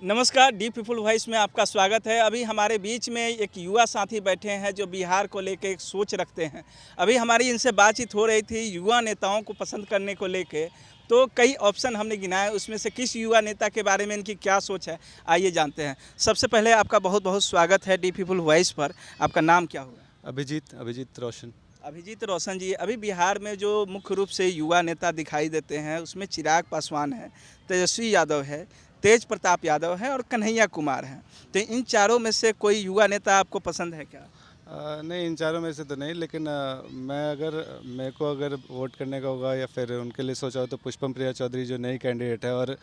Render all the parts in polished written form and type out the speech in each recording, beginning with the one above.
नमस्कार, D people voice में आपका स्वागत है। अभी हमारे बीच में एक युवा साथी बैठे हैं जो बिहार को लेके एक सोच रखते हैं। अभी हमारी इनसे बातचीत हो रही थी युवा नेताओं को पसंद करने को लेके, तो कई ऑप्शन हमने गिनाए, उसमें से किस युवा नेता के बारे में इनकी क्या सोच है, आइए जानते हैं। सबसे पहले आपका बहुत बहुत स्वागत है डी पीपल वॉइस पर। आपका नाम क्या हुआ? अभिजीत रोशन। अभिजीत रोशन जी, अभी बिहार में जो मुख्य रूप से युवा नेता दिखाई देते हैं उसमें चिराग पासवान है, तेजस्वी यादव है, तेज प्रताप यादव है और कन्हैया कुमार हैं। तो इन चारों में से कोई युवा नेता आपको पसंद है क्या? नहीं, इन चारों में से तो नहीं, लेकिन मेरे को अगर वोट करने का होगा या फिर उनके लिए सोचा हो तो पुष्पम प्रिया चौधरी जो नई कैंडिडेट है, और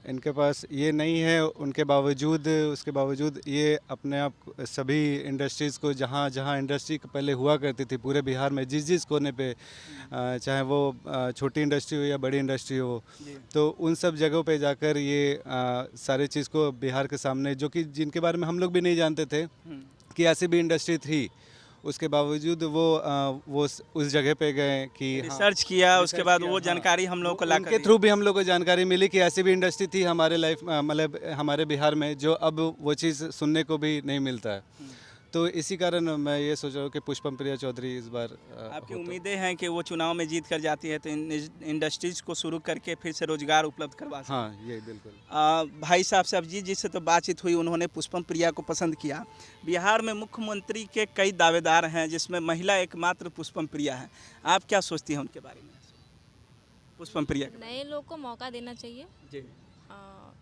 इनके पास ये नहीं है, उसके बावजूद ये अपने आप सभी इंडस्ट्रीज़ को, जहाँ जहाँ इंडस्ट्री पहले हुआ करती थी पूरे बिहार में, जिस कोने पे, चाहे वो छोटी इंडस्ट्री हो या बड़ी इंडस्ट्री हो, तो उन सब जगहों पे जाकर ये सारे चीज़ को बिहार के सामने, जो कि जिनके बारे में हम लोग भी नहीं जानते थे कि ऐसी भी इंडस्ट्री थी, उसके बावजूद वो उस जगह पे गए कि रिसर्च किया, उसके बाद वो जानकारी हम लोगों को ला उनके थ्रू भी हम लोग को जानकारी मिली कि ऐसी भी इंडस्ट्री थी हमारे लाइफ, मतलब हमारे बिहार में, जो अब वो चीज़ सुनने को भी नहीं मिलता है। तो इसी कारण मैं ये सोच रहा हूँ कि पुष्पम प्रिया चौधरी इस बार आपकी उम्मीदें हैं कि वो चुनाव में जीत कर जाती है तो इंडस्ट्रीज को शुरू करके फिर से रोजगार उपलब्ध करवा सकते हैं। हाँ, ये बिल्कुल। भाई साहब से अभिजीत जी से तो बातचीत हुई, उन्होंने पुष्पम प्रिया को पसंद किया। बिहार में मुख्यमंत्री के कई दावेदार हैं जिसमें महिला एकमात्र पुष्पम प्रिया है। आप क्या सोचती हैं उनके बारे में, पुष्पम प्रिया के? नए लोग को मौका देना चाहिए। जी,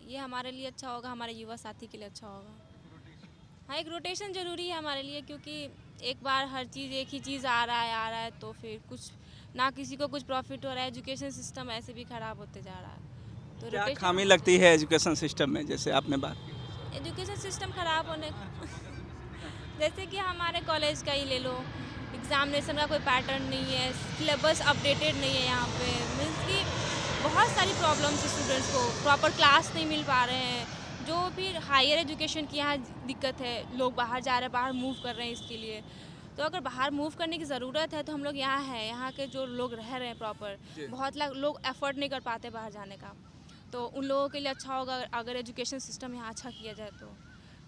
ये हमारे लिए अच्छा होगा, हमारे युवा साथी के लिए अच्छा होगा। हाँ, एक रोटेशन ज़रूरी है हमारे लिए, क्योंकि एक बार हर चीज़ एक ही चीज़ आ रहा है तो फिर कुछ ना किसी को कुछ प्रॉफिट हो रहा है। एजुकेशन सिस्टम ऐसे भी ख़राब होते जा रहा है, तो क्या रोटेशन। खामी लगती है एजुकेशन सिस्टम में, जैसे आपने बात की? एजुकेशन सिस्टम ख़राब होने जैसे कि हमारे कॉलेज का ही ले लो, एग्ज़ामिनेशन का कोई पैटर्न नहीं है, सिलेबस अपडेटेड नहीं है यहाँ पे। मीन्स कि बहुत सारी प्रॉब्लम्स स्टूडेंट्स को, प्रॉपर क्लास नहीं मिल पा रहे हैं। जो भी हायर एजुकेशन की यहाँ दिक्कत है, लोग बाहर जा रहे हैं, बाहर मूव कर रहे हैं इसके लिए। तो अगर बाहर मूव करने की ज़रूरत है तो हम लोग यहाँ हैं, यहाँ के जो लोग रह रहे हैं प्रॉपर, बहुत लोग एफर्ट नहीं कर पाते बाहर जाने का, तो उन लोगों के लिए अच्छा होगा अगर एजुकेशन सिस्टम यहाँ अच्छा किया जाए तो।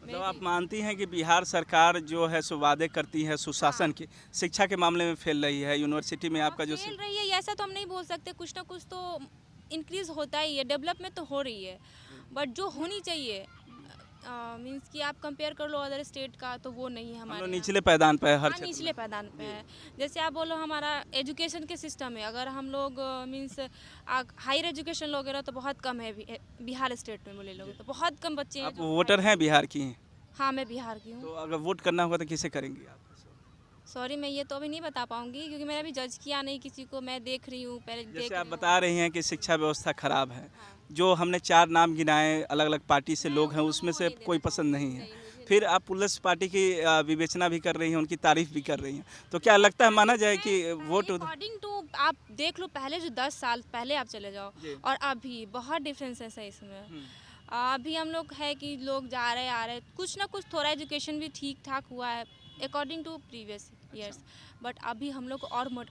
मतलब आप मानती हैं कि बिहार सरकार जो है सो वादे करती है सुशासन की, शिक्षा के मामले में फेल रही है, यूनिवर्सिटी में आपका जो फेल रही है ऐसा तो हम नहीं बोल सकते, कुछ ना कुछ तो इंक्रीज़ होता ही है, डेवलपमेंट तो हो रही है, बट जो होनी चाहिए, मीन्स कि आप कंपेयर कर लो अदर स्टेट का, तो वो नहीं है हमारे यहाँ। निचले पैदान पर है हर हाँ, क्षेत्र में। निचले पैदान पे है। जैसे आप बोलो हमारा एजुकेशन के सिस्टम है, अगर हम लोग मीन्स हायर एजुकेशन लोगे ना तो बहुत कम है बिहार स्टेट में, बोले लोग तो बहुत कम बच्चे हैं आप जो। वोटर हैं बिहार की हैं? हाँ, मैं बिहार की हूँ। तो अगर वोट करना होगा तो किसे करेंगी आप? सॉरी, मैं ये तो अभी नहीं बता पाऊंगी क्योंकि मैंने अभी जज किया नहीं किसी को, मैं देख रही हूँ, पहले देख जैसे रही आप हूँ। बता रही हैं कि शिक्षा व्यवस्था खराब है, हाँ। जो हमने 4 नाम गिनाए अलग अलग पार्टी से लोग हैं, उसमें से कोई पसंद नहीं है, फिर आप पुलिस पार्टी की विवेचना भी कर रही हैं, उनकी तारीफ भी कर रही हैं, तो क्या लगता है माना जाए कि वोट अकॉर्डिंग टू आप देख लो, पहले जो 10 साल पहले आप चले जाओ और अभी बहुत डिफरेंस है इसमें। अभी हम लोग है कि लोग जा रहे आ रहे, कुछ ना कुछ थोड़ा एजुकेशन भी ठीक ठाक हुआ है according to previous years, but अभी हम लोग को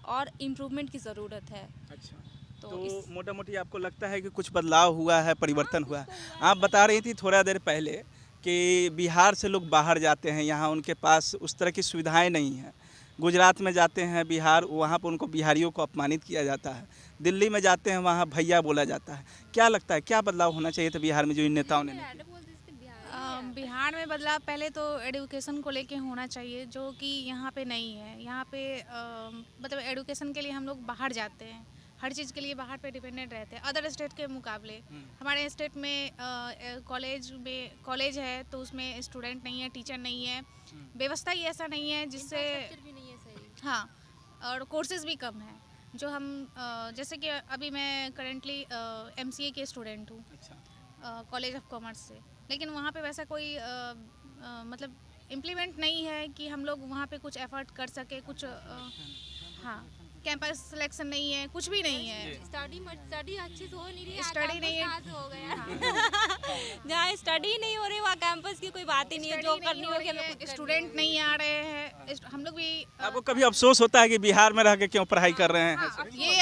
और इम्प्रूवमेंट की ज़रूरत है। अच्छा, तो तो मोटा मोटी आपको लगता है कि कुछ बदलाव हुआ है, परिवर्तन हुआ है? आप बता रही थी थोड़ा देर पहले कि बिहार से लोग बाहर जाते हैं, यहाँ उनके पास उस तरह की सुविधाएं नहीं हैं। गुजरात में जाते हैं बिहार, वहाँ पर उनको बिहारियों को अपमानित किया जाता है। दिल्ली में जाते हैं, वहाँ भैया बोला जाता है। क्या लगता है क्या बदलाव होना चाहिए था बिहार में जो इन नेताओं ने नहीं किया? बिहार में बदलाव पहले तो एडुकेशन को लेके होना चाहिए, जो कि यहाँ पे नहीं है। यहाँ पे मतलब एडुकेशन के लिए हम लोग बाहर जाते हैं, हर चीज़ के लिए बाहर पे डिपेंडेंट रहते हैं अदर स्टेट के मुकाबले। हमारे स्टेट में कॉलेज है तो उसमें स्टूडेंट नहीं है, टीचर नहीं है, व्यवस्था ही ऐसा नहीं है जिससे, हाँ, और कोर्सेज भी कम है। जो हम जैसे कि अभी मैं करेंटली MCA के स्टूडेंट हूँ, कॉलेज ऑफ कॉमर्स से, लेकिन वहाँ पे वैसा कोई मतलब इम्प्लीमेंट नहीं है कि हम लोग वहाँ पे कुछ एफर्ट कर सके, कुछ हाँ, कैंपस सिलेक्शन नहीं है, कुछ भी नहीं है। स्टडी अच्छी से हो नहीं रही है, स्टडी नहीं है, हो गया जहाँ स्टडी नहीं हो रही वहाँ कैंपस की कोई बात ही नहीं है, जो करनी होगी हमें। स्टूडेंट नहीं आ रहे हैं, हम लोग भी आपको कभी अफसोस होता है कि बिहार में रह के क्यों पढ़ाई कर रहे हैं? हाँ, ये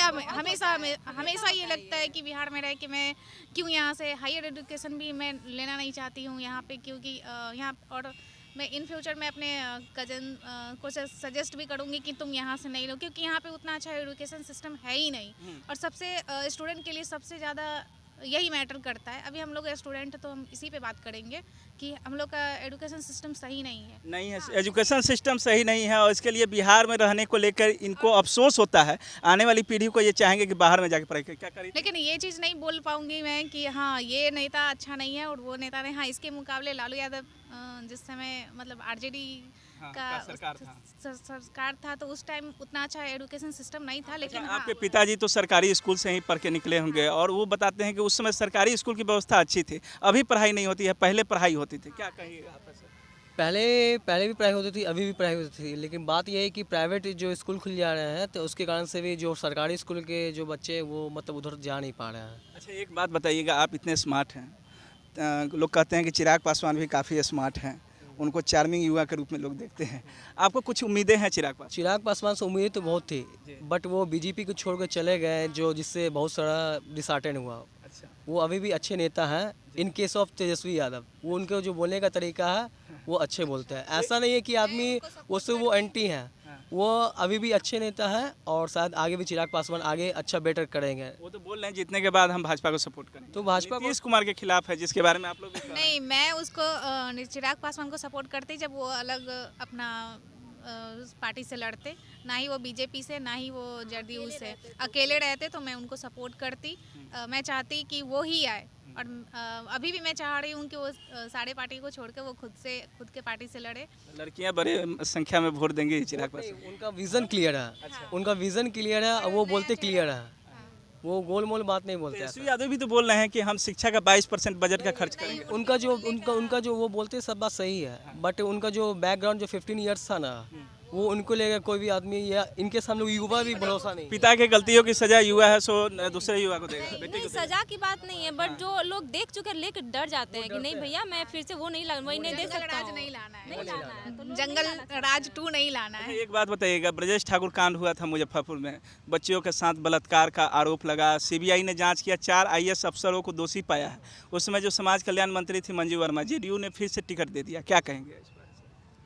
हमेशा ये लगता है कि बिहार में रह के मैं क्यों यहाँ से हायर एजुकेशन भी मैं लेना नहीं चाहती हूँ यहाँ पे, क्योंकि यहाँ और मैं इन फ्यूचर में अपने कज़न को सजेस्ट भी करूँगी कि तुम यहाँ से नहीं लो, क्योंकि यहाँ पे उतना अच्छा एजुकेशन सिस्टम है ही नहीं। और सबसे स्टूडेंट के लिए सबसे ज़्यादा यही मैटर करता है। अभी हम लोग स्टूडेंट तो हम इसी पे बात करेंगे कि हम लोग का एजुकेशन सिस्टम सही नहीं है। नहीं है, एजुकेशन सिस्टम सही नहीं है और इसके लिए बिहार में रहने को लेकर इनको अफसोस होता है। आने वाली पीढ़ी को ये चाहेंगे कि बाहर में जाके पढ़ाई करें, क्या करें? लेकिन ये चीज़ नहीं बोल पाऊंगी मैं कि हाँ ये नेता अच्छा नहीं है और वो नेता नहीं। हाँ, इसके मुकाबले लालू यादव जिस समय मतलब आरजेडी का सरकार था तो उस टाइम उतना अच्छा एजुकेशन सिस्टम नहीं था। लेकिन हाँ, आपके पिताजी तो सरकारी स्कूल से ही पढ़ के निकले होंगे और वो बताते हैं कि उस समय सरकारी स्कूल की व्यवस्था अच्छी थी, अभी पढ़ाई नहीं होती है, पहले पढ़ाई होती थी। क्या कहिएगा आप ऐसे? पहले भी पढ़ाई होती थी, अभी भी पढ़ाई होती थी, लेकिन बात यह है कि प्राइवेट जो स्कूल खुल जा रहे हैं तो उसके कारण से भी जो सरकारी स्कूल के जो बच्चे हैं वो मतलब उधर जा नहीं पा रहे हैं। अच्छा, एक बात बताइएगा, आप इतने स्मार्ट हैं, लोग कहते हैं कि चिराग पासवान भी काफ़ी स्मार्ट हैं, उनको चार्मिंग युवा के रूप में लोग देखते हैं, आपको कुछ उम्मीदें हैं चिराग पासवान से उम्मीद तो बहुत थी, बट वो बीजेपी को छोड़ कर चले गए जो जिससे बहुत सारा डिसअपॉइंट हुआ। अच्छा, वो अभी भी अच्छे नेता हैं in case of Tejashwi Yadav. वो उनके जो बोलने का तरीका है वो अच्छे बोलते हैं, ऐसा नहीं है कि आदमी उससे वो एंटी हैं। वो अभी भी अच्छे नेता हैं और शायद आगे भी चिराग पासवान आगे अच्छा बेटर करेंगे। वो तो बोल रहे हैं जीतने के बाद हम भाजपा को सपोर्ट करेंगे, तो भाजपा को नीतीश कुमार के खिलाफ है जिसके बारे में आप लोग भी कह रहे हैं। नहीं, मैं उसको चिराग पासवान को सपोर्ट करती जब वो अलग अपना पार्टी से लड़ते, ना ही वो बीजेपी से ना ही वो जदयू से अकेले रहते तो मैं उनको सपोर्ट करती। मैं चाहती कि वो ही आए और अभी भी मैं चाह रही हूँ कि वो सारे पार्टी को छोड़ के वो खुद के पार्टी से लड़े। लड़कियां बड़े संख्या में वोट देंगी चिराग पासवान। उनका विजन क्लियर है, उनका विजन क्लियर है और वो बोलते क्लियर है, वो गोल मोल बात नहीं बोलते हैं। तेजस्वी यादव भी तो बोल रहे हैं कि हम शिक्षा का 22% बजट का खर्च करेंगे। उनका जो वो बोलते सब बात सही है, बट उनका जो बैकग्राउंड जो 15 इयर्स था ना वो उनको लेकर कोई भी आदमी या इनके सामने युवा भी भरोसा नहीं। पिता के गलतियों की सजा युवा है सो दूसरे युवा को देगा। बेटे नहीं, सजा की बात नहीं है, बट जो लोग देख चुके लेकर डर जाते हैं कि नहीं भैया मैं फिर से वो नहीं दे सकता हूँ। नहीं लाना है, नहीं लाना है तो लोग जंगल नहीं लाना राज 2 नहीं लाना है। एक बात बताइएगा, ब्रजेश ठाकुर कांड हुआ था मुजफ्फरपुर में, बच्चियों के साथ बलात्कार का आरोप लगा, सीबीआई ने जांच किया, 4 IAS अफसरों को दोषी पाया है। उस समय जो समाज कल्याण मंत्री थी मंजू वर्मा, जेडीयू ने फिर से टिकट दे दिया, क्या कहेंगे इस बारे में?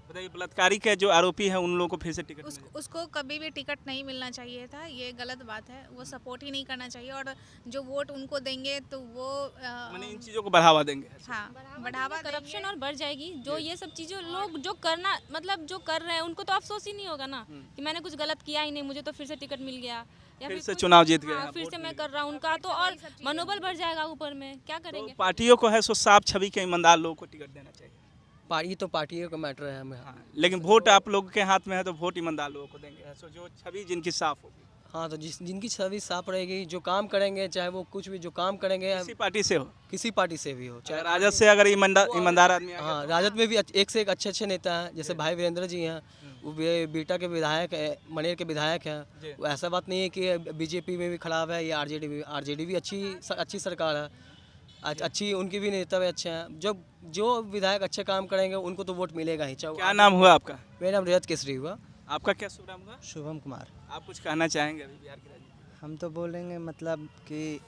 बताइए, बलात्कारी के जो आरोपी है उन लोगों को फिर से टिकट मिला। उसको कभी भी टिकट नहीं मिलना चाहिए था, ये गलत बात है। वो सपोर्ट ही नहीं करना चाहिए और जो वोट उनको देंगे तो वो माने इन चीज़ों को बढ़ावा देंगे। हाँ बढ़ावा करप्शन और बढ़ जाएगी। जो ये सब चीज़ें लोग जो करना मतलब जो कर रहे हैं उनको तो अफसोस ही नहीं होगा ना कि मैंने कुछ गलत किया ही नहीं, मुझे तो फिर से टिकट मिल गया या फिर से कुछ- चुनाव जीत गए हाँ, हैं, फिर वोट से मैं मिल कर रहा हूँ, उनका तो और मनोबल बढ़ जाएगा ऊपर में। क्या करेंगे? पार्टियों को है सो साफ छवि के ईमानदार लोगों को टिकट देना चाहिए। पार्टी तो पार्टियों का मैटर है हमें। लेकिन वोट आप लोगों के हाथ में है तो वोट ईमानदार लोगों को देंगे, सो जो छवि जिनकी साफ होगी। हाँ, तो जिनकी छवि साफ रहेगी, जो काम करेंगे, चाहे वो कुछ भी जो काम करेंगे किसी पार्टी से हो, किसी पार्टी से भी हो, चाहे राजद से अगर ईमानदार आदमी आ गया हाँ, राजद में भी एक से एक अच्छे अच्छे नेता हैं, जैसे भाई वीरेंद्र जी हैं, वो बीटा के विधायक है, मनेर के विधायक हैं। वो ऐसा बात नहीं है कि बीजेपी में भी खराब है या आरजेडी भी अच्छी सरकार है, अच्छी उनके भी नेता भी अच्छे हैं। जब जो विधायक अच्छे काम करेंगे उनको तो वोट मिलेगा ही। चाहे क्या नाम हुआ आपका? मेरा नाम रजत केसरी हुआ। आपका क्या शुभ नाम हुआ? शुभम कुमार। आप कुछ कहना चाहेंगे अभी बिहार की राजनीति? हम तो बोलेंगे मतलब कि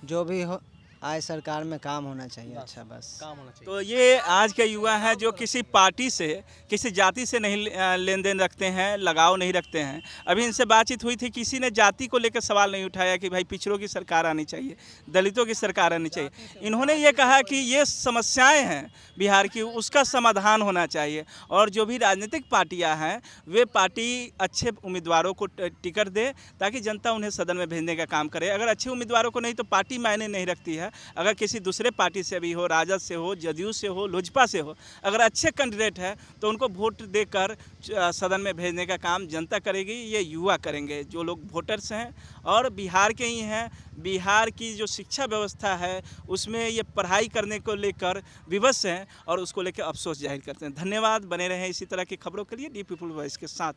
जो भी हो आए सरकार में काम होना चाहिए, अच्छा बस काम होना चाहिए। तो ये आज के युवा हैं जो किसी पार्टी से किसी जाति से नहीं लेन देन रखते हैं, लगाव नहीं रखते हैं। अभी इनसे बातचीत हुई थी, किसी ने जाति को लेकर सवाल नहीं उठाया कि भाई पिछड़ों की सरकार आनी चाहिए, दलितों की सरकार आनी चाहिए। इन्होंने ये कहा कि ये समस्याएं हैं बिहार की, उसका समाधान होना चाहिए और जो भी राजनीतिक पार्टियां हैं वे पार्टी अच्छे उम्मीदवारों को टिकट दे ताकि जनता उन्हें सदन में भेजने का काम करे। अगर अच्छे उम्मीदवारों को नहीं तो पार्टी मायने नहीं रखती है। अगर किसी दूसरे पार्टी से भी हो, राजद से हो, जदयू से हो, लोजपा से हो, अगर अच्छे कैंडिडेट है तो उनको वोट देकर सदन में भेजने का काम जनता करेगी, ये युवा करेंगे जो लोग वोटर्स हैं और बिहार के ही हैं। बिहार की जो शिक्षा व्यवस्था है उसमें ये पढ़ाई करने को लेकर विवश हैं और उसको लेकर अफसोस जाहिर करते हैं। धन्यवाद, बने रहें इसी तरह की खबरों के लिए डी पीपल वॉइस के साथ।